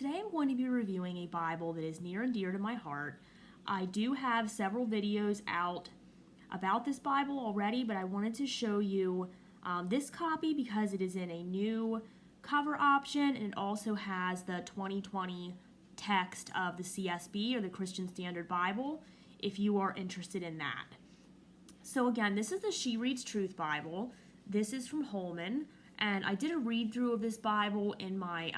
Today I'm going to be reviewing a Bible that is near and dear to my heart. I do have several videos out about this Bible already, but I wanted to show you this copy because it is in a new cover option, and it also has the 2020 text of the CSB, or the Christian Standard Bible, if you are interested in that. So again, this is the She Reads Truth Bible. This is from Holman, and I did a read-through of this Bible in my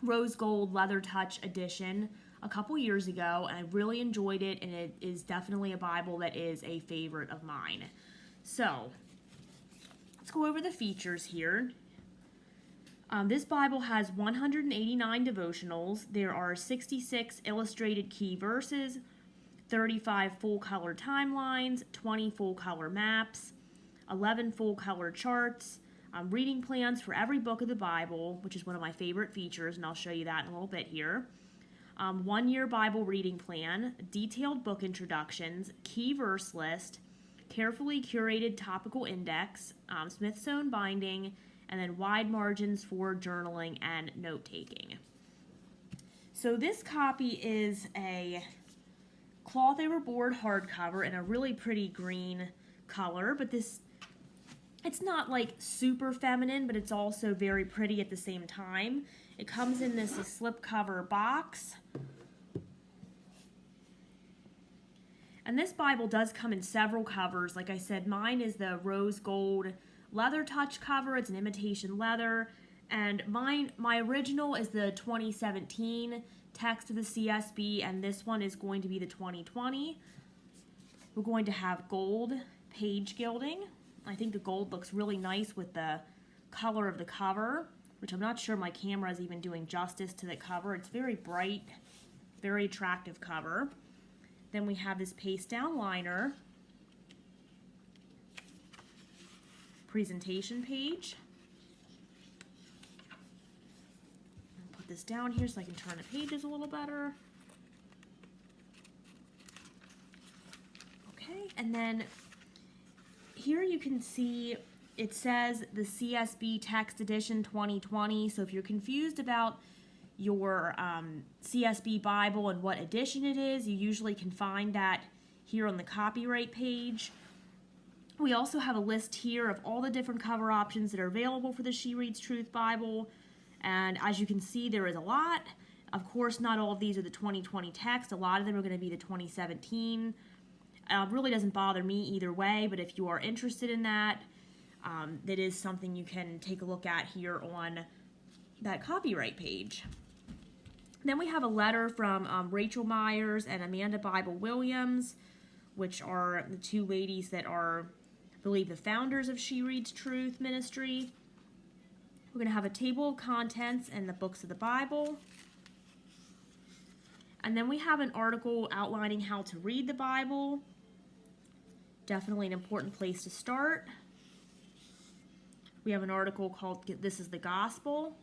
rose gold leather touch edition a couple years ago, and I really enjoyed it, and it is definitely a Bible that is a favorite of mine. So let's go over the features here. This Bible has 189 devotionals. There are 66 illustrated key verses, 35 full-color timelines, 20 full-color maps, 11 full-color charts, reading plans for every book of the Bible, which is one of my favorite features, and I'll show you that in a little bit here. One-year Bible reading plan, detailed book introductions, key verse list, carefully curated topical index, Smithsonian binding, and then wide margins for journaling and note-taking. So this copy is a cloth over board hardcover in a really pretty green color, but it's not like super feminine, but it's also very pretty at the same time. It comes in this slipcover box. And this Bible does come in several covers. Like I said, mine is the rose gold leather touch cover. It's an imitation leather. And my original is the 2017 text of the CSB, and this one is going to be the 2020. We're going to have gold page gilding. I think the gold looks really nice with the color of the cover, which I'm not sure my camera is even doing justice to the cover. It's very bright, very attractive cover. Then we have this paste down liner, presentation page. I'll put this down here so I can turn the pages a little better. Okay, and then here you can see it says the CSB Text Edition 2020. So if you're confused about your CSB Bible and what edition it is, you usually can find that here on the copyright page. We also have a list here of all the different cover options that are available for the She Reads Truth Bible. And as you can see, there is a lot. Of course, not all of these are the 2020 text. A lot of them are going to be the 2017. Really doesn't bother me either way, but if you are interested in that, that is something you can take a look at here on that copyright page. Then we have a letter from Rachel Myers and Amanda Bible Williams, which are the two ladies that are, I believe, the founders of She Reads Truth Ministry. We're going to have a table of contents and the books of the Bible. And then we have an article outlining how to read the Bible. Definitely an important place to start. We have an article called This is the Gospel.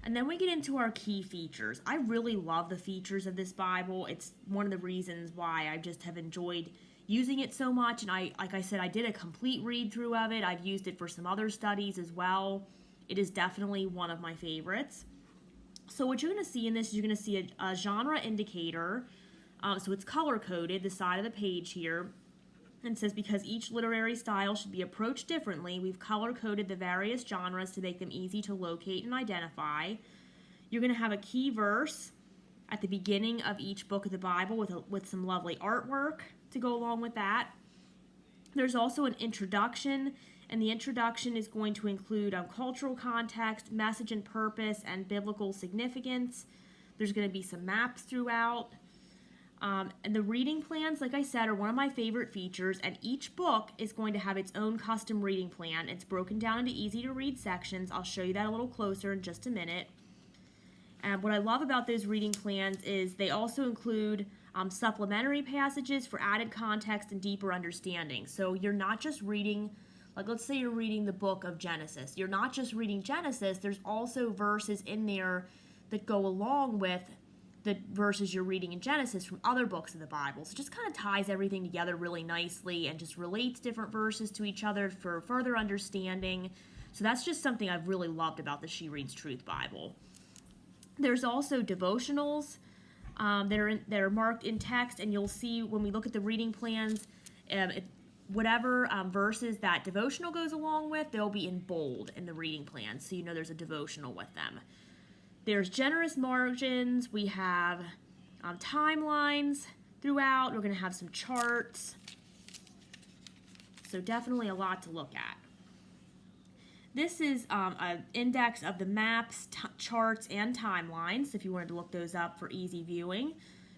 And then we get into our key features. I really love the features of this Bible. It's one of the reasons why I just have enjoyed using it so much. And like I said, I did a complete read through of it. I've used it for some other studies as well. It is definitely one of my favorites. So what you're going to see in this is you're going to see a genre indicator. So it's color-coded, the side of the page here. And it says, because each literary style should be approached differently, we've color-coded the various genres to make them easy to locate and identify. You're going to have a key verse at the beginning of each book of the Bible with some lovely artwork to go along with that. There's also an introduction, and the introduction is going to include cultural context, message and purpose, and biblical significance. There's going to be some maps throughout. And the reading plans, like I said, are one of my favorite features, and each book is going to have its own custom reading plan. It's broken down into easy-to-read sections. I'll show you that a little closer in just a minute. And what I love about those reading plans is they also include supplementary passages for added context and deeper understanding. So you're not just reading, like let's say you're reading the book of Genesis. You're not just reading Genesis, there's also verses in there that go along with the verses you're reading in Genesis from other books of the Bible. So it just kind of ties everything together really nicely and just relates different verses to each other for further understanding. So that's just something I've really loved about the She Reads Truth Bible. There's also devotionals that are marked in text, and you'll see when we look at the reading plans, whatever verses that devotional goes along with, they'll be in bold in the reading plan, so you know there's a devotional with them. There's generous margins. We have timelines throughout. We're going to have some charts. So definitely a lot to look at. This is an index of the maps, charts, and timelines, if you wanted to look those up for easy viewing.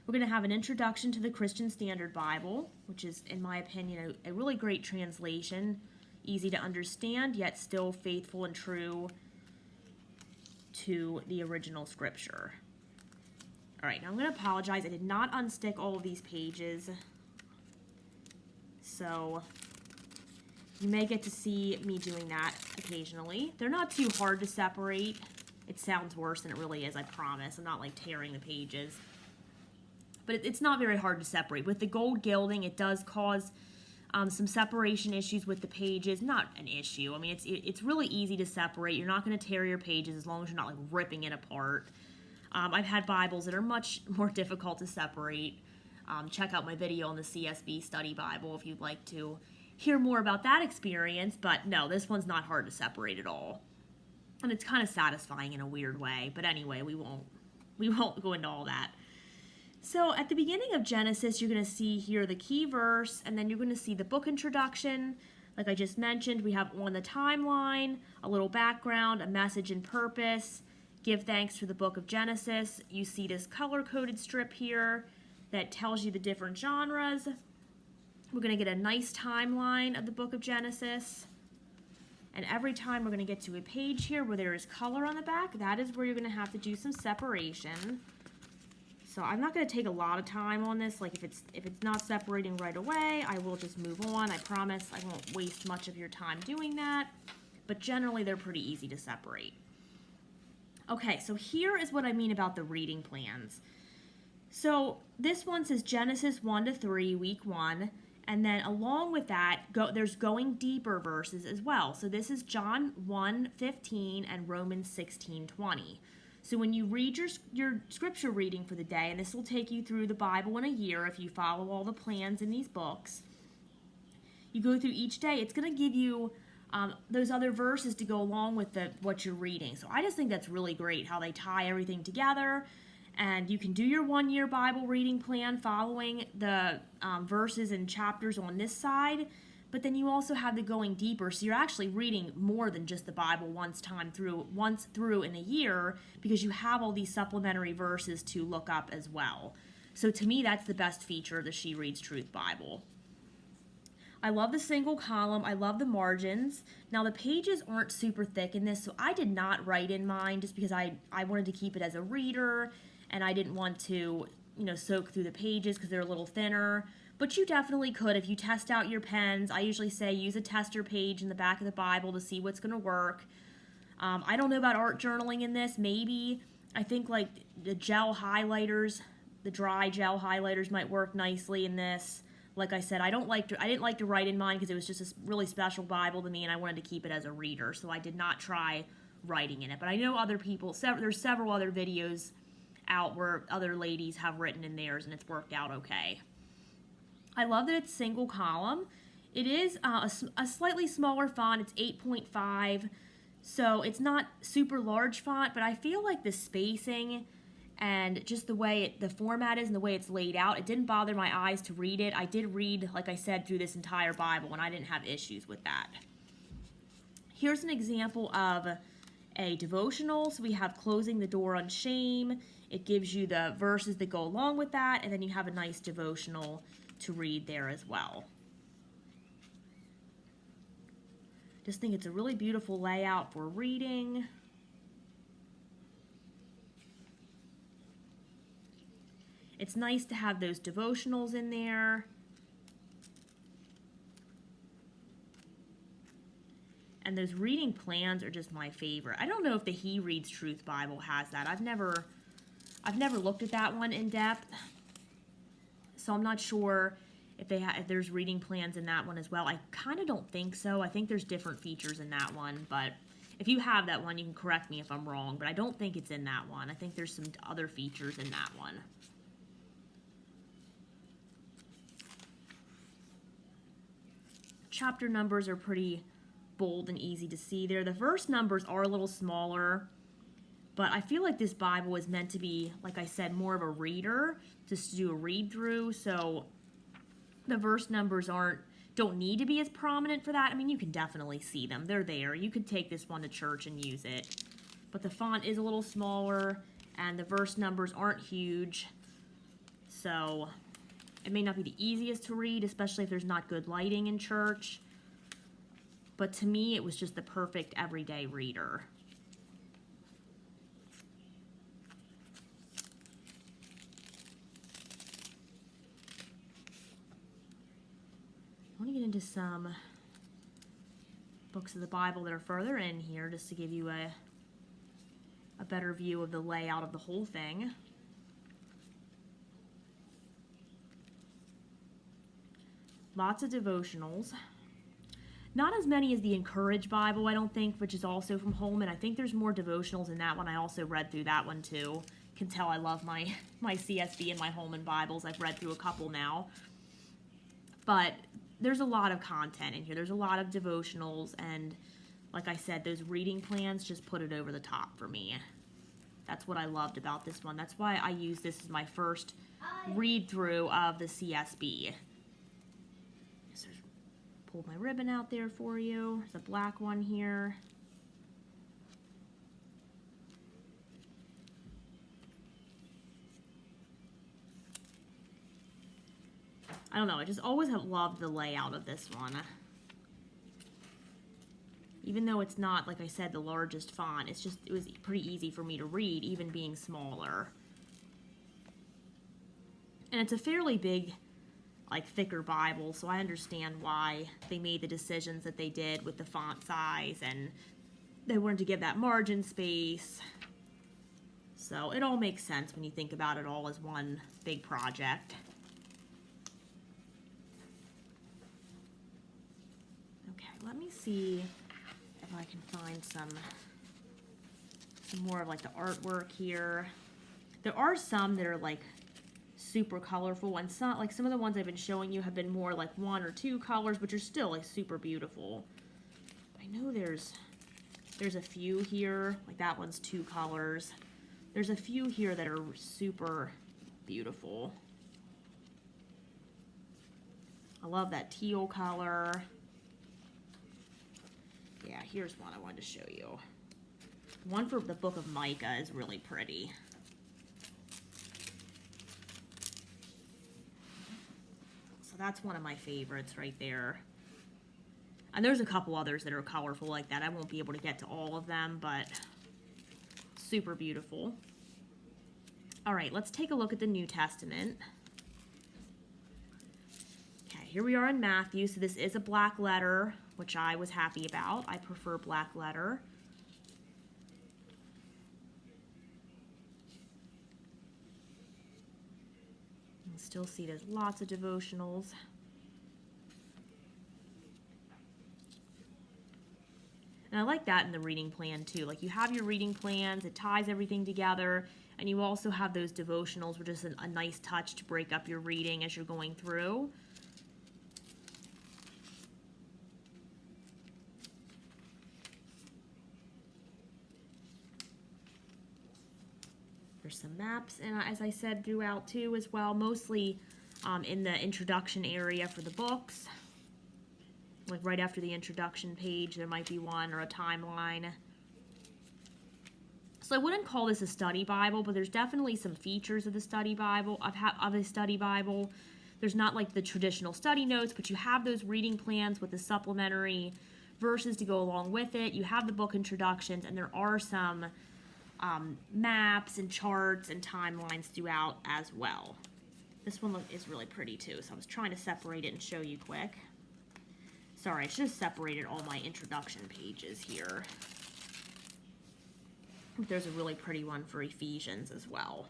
We're going to have an introduction to the Christian Standard Bible, which is, in my opinion, a really great translation, easy to understand, yet still faithful and true to the original scripture. All right, now I'm going to apologize. I did not unstick all of these pages, so you may get to see me doing that occasionally. They're not too hard to separate. It sounds worse than it really is, I promise. I'm not like tearing the pages. But it's not very hard to separate. With the gold gilding, it does cause some separation issues with the pages. Not an issue. I mean, it's really easy to separate. You're not going to tear your pages as long as you're not like ripping it apart. I've had Bibles that are much more difficult to separate. Check out my video on the CSB Study Bible if you'd like to hear more about that experience. But no, this one's not hard to separate at all. And it's kind of satisfying in a weird way. But anyway, we won't go into all that. So at the beginning of Genesis, you're going to see here the key verse, and then you're going to see the book introduction. Like I just mentioned, we have on the timeline, a little background, a message and purpose, give thanks for the book of Genesis. You see this color-coded strip here that tells you the different genres. We're going to get a nice timeline of the book of Genesis. And every time we're going to get to a page here where there is color on the back, that is where you're going to have to do some separation. So I'm not going to take a lot of time on this. Like if it's not separating right away, I will just move on. I promise I won't waste much of your time doing that. But generally, they're pretty easy to separate. Okay, so here is what I mean about the reading plans. So this one says Genesis 1 to 3, week 1. And then along with that, there's going deeper verses as well. So this is John 1:15 and Romans 16:20. So when you read your scripture reading for the day, and this will take you through the Bible in a year if you follow all the plans in these books, you go through each day, it's going to give you those other verses to go along with what you're reading. So I just think that's really great how they tie everything together. And you can do your one-year Bible reading plan following the verses and chapters on this side. But then you also have the going deeper, so you're actually reading more than just the Bible once through in a year, because you have all these supplementary verses to look up as well. So to me, that's the best feature of the She Reads Truth Bible. I love the single column. I love the margins. Now, the pages aren't super thick in this, so I did not write in mine just because I wanted to keep it as a reader, and I didn't want to, soak through the pages because they're a little thinner. But you definitely could if you test out your pens. I usually say use a tester page in the back of the Bible to see what's going to work. I don't know about art journaling in this. Maybe. I think like the gel highlighters, the dry gel highlighters might work nicely in this. Like I said, I didn't like to write in mine because it was just a really special Bible to me, and I wanted to keep it as a reader. So I did not try writing in it. But I know other people, there's several other videos out where other ladies have written in theirs, and it's worked out okay. I love that it's single column. It is a slightly smaller font. It's 8.5, so it's not super large font, but I feel like the spacing and just the way the format is and the way it's laid out, it didn't bother my eyes to read it. I did read, like I said, through this entire Bible, and I didn't have issues with that. Here's an example of a devotional. So we have Closing the Door on Shame. It gives you the verses that go along with that, and then you have a nice devotional to read there as well. Just think it's a really beautiful layout for reading. It's nice to have those devotionals in there. And those reading plans are just my favorite. I don't know if the He Reads Truth Bible has that. I've never looked at that one in depth. So I'm not sure if there's reading plans in that one as well. I kind of don't think so. I think there's different features in that one, but if you have that one, you can correct me if I'm wrong, but I don't think it's in that one. I think there's some other features in that one. Chapter numbers are pretty bold and easy to see there. The verse numbers are a little smaller, but I feel like this Bible is meant to be, like I said, more of a reader, just to do a read through. So the verse numbers don't need to be as prominent for that. I mean, you can definitely see them. They're there. You could take this one to church and use it. But the font is a little smaller, and the verse numbers aren't huge. So it may not be the easiest to read, especially if there's not good lighting in church. But to me, it was just the perfect everyday reader. I want to get into some books of the Bible that are further in here just to give you a better view of the layout of the whole thing. Lots of devotionals. Not as many as the Encourage Bible, I don't think, which is also from Holman. I think there's more devotionals in that one. I also read through that one too. Can tell I love my CSB and my Holman Bibles. I've read through a couple now. But there's a lot of content in here. There's a lot of devotionals, and like I said, those reading plans just put it over the top for me. That's what I loved about this one. That's why I use this as my first read through of the CSB. So pull my ribbon out there for you. There's a black one here. I don't know, I just always have loved the layout of this one. Even though it's not, like I said, the largest font, it was pretty easy for me to read, even being smaller. And it's a fairly big, like, thicker Bible, so I understand why they made the decisions that they did with the font size, and they wanted to give that margin space. So it all makes sense when you think about it all as one big project. Let me see if I can find some more of like the artwork here. There are some that are like super colorful, and some of the ones I've been showing you have been more like 1 or 2 colors, which are still like super beautiful. I know there's a few here, like that one's 2 colors. There's a few here that are super beautiful. I love that teal color. Yeah, here's one I wanted to show you. One for the Book of Micah is really pretty. So that's one of my favorites right there. And there's a couple others that are colorful like that. I won't be able to get to all of them, but super beautiful. All right, let's take a look at the New Testament. Okay, here we are in Matthew. So this is a black letter, which I was happy about. I prefer black letter. You can still see there's lots of devotionals. And I like that in the reading plan too. Like, you have your reading plans, it ties everything together, and you also have those devotionals, which is a nice touch to break up your reading as you're going through. There's some maps, and as I said, throughout too as well, mostly in the introduction area for the books. Like right after the introduction page, there might be one, or a timeline. So I wouldn't call this a study Bible, but there's definitely some features of the study Bible, of a study Bible. There's not like the traditional study notes, but you have those reading plans with the supplementary verses to go along with it. You have the book introductions, and there are some maps and charts and timelines throughout as well. This one is really pretty too, so I was trying to separate it and show you quick. Sorry, I should have separated all my introduction pages here. There's a really pretty one for Ephesians as well.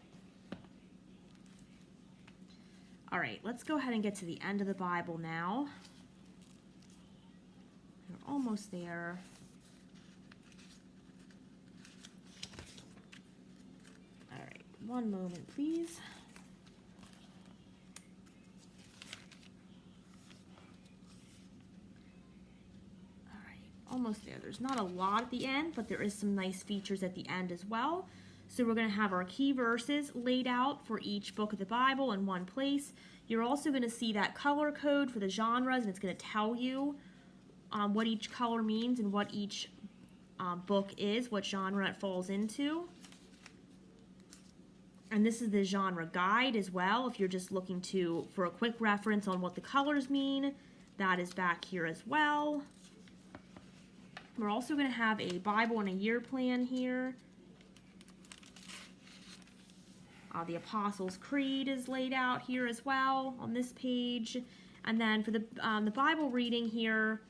All right, let's go ahead and get to the end of the Bible now. We're almost there. All right, one moment, please. All right, almost there. There's not a lot at the end, but there is some nice features at the end as well. So we're going to have our key verses laid out for each book of the Bible in one place. You're also going to see that color code for the genres, and it's going to tell you what each color means and what each book is, what genre it falls into. And this is the genre guide as well. If you're just looking for a quick reference on what the colors mean, that is back here as well. We're also going to have a Bible in a year plan here. The Apostles' Creed is laid out here as well on this page. And then for the Bible reading here,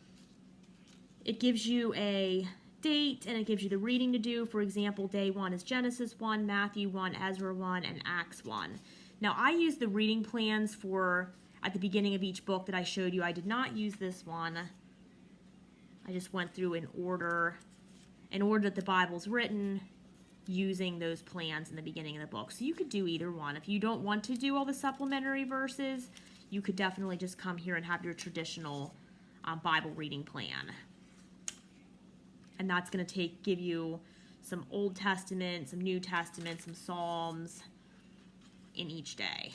it gives you a date and it gives you the reading to do. For example, day 1 is Genesis 1, Matthew 1, Ezra 1, and Acts 1. Now, I use the reading plans at the beginning of each book that I showed you. I did not use this one. I just went through in order that the Bible's written, using those plans in the beginning of the book. So you could do either one. If you don't want to do all the supplementary verses, you could definitely just come here and have your traditional Bible reading plan. And that's going to give you some Old Testament, some New Testament, some Psalms in each day.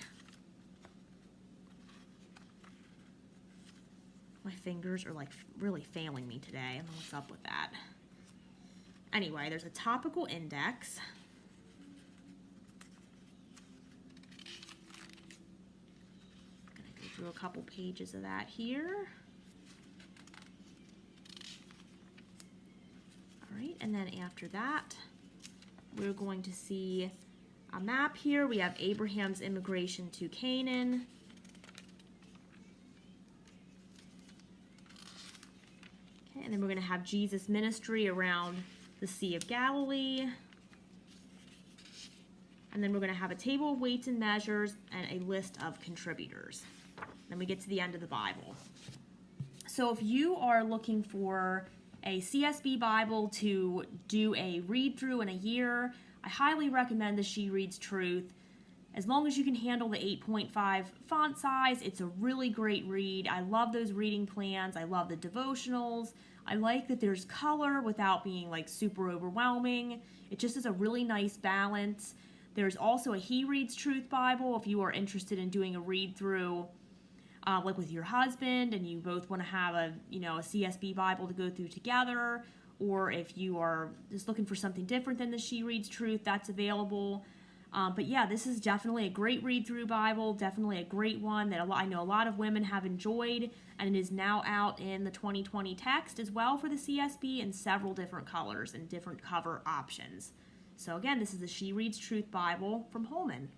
My fingers are like really failing me today. I don't know what's up with that. Anyway, there's a topical index. I'm going to go through a couple pages of that here. All right, and then after that, we're going to see a map here. We have Abraham's immigration to Canaan. Okay, and then we're going to have Jesus' ministry around the Sea of Galilee. And then we're going to have a table of weights and measures and a list of contributors. Then we get to the end of the Bible. So if you are looking for a CSB Bible to do a read-through in a year, I highly recommend the She Reads Truth. As long as you can handle the 8.5 font size, it's a really great read. I love those reading plans. I love the devotionals. I like that there's color without being like super overwhelming. It just is a really nice balance. There's also a He Reads Truth Bible if you are interested in doing a read-through like with your husband and you both want to have a CSB Bible to go through together, or if you are just looking for something different than the She Reads Truth, that's available. But yeah, this is definitely a great read-through Bible, definitely a great one that I know a lot of women have enjoyed, and it is now out in the 2020 text as well for the CSB in several different colors and different cover options. So again, this is the She Reads Truth Bible from Holman.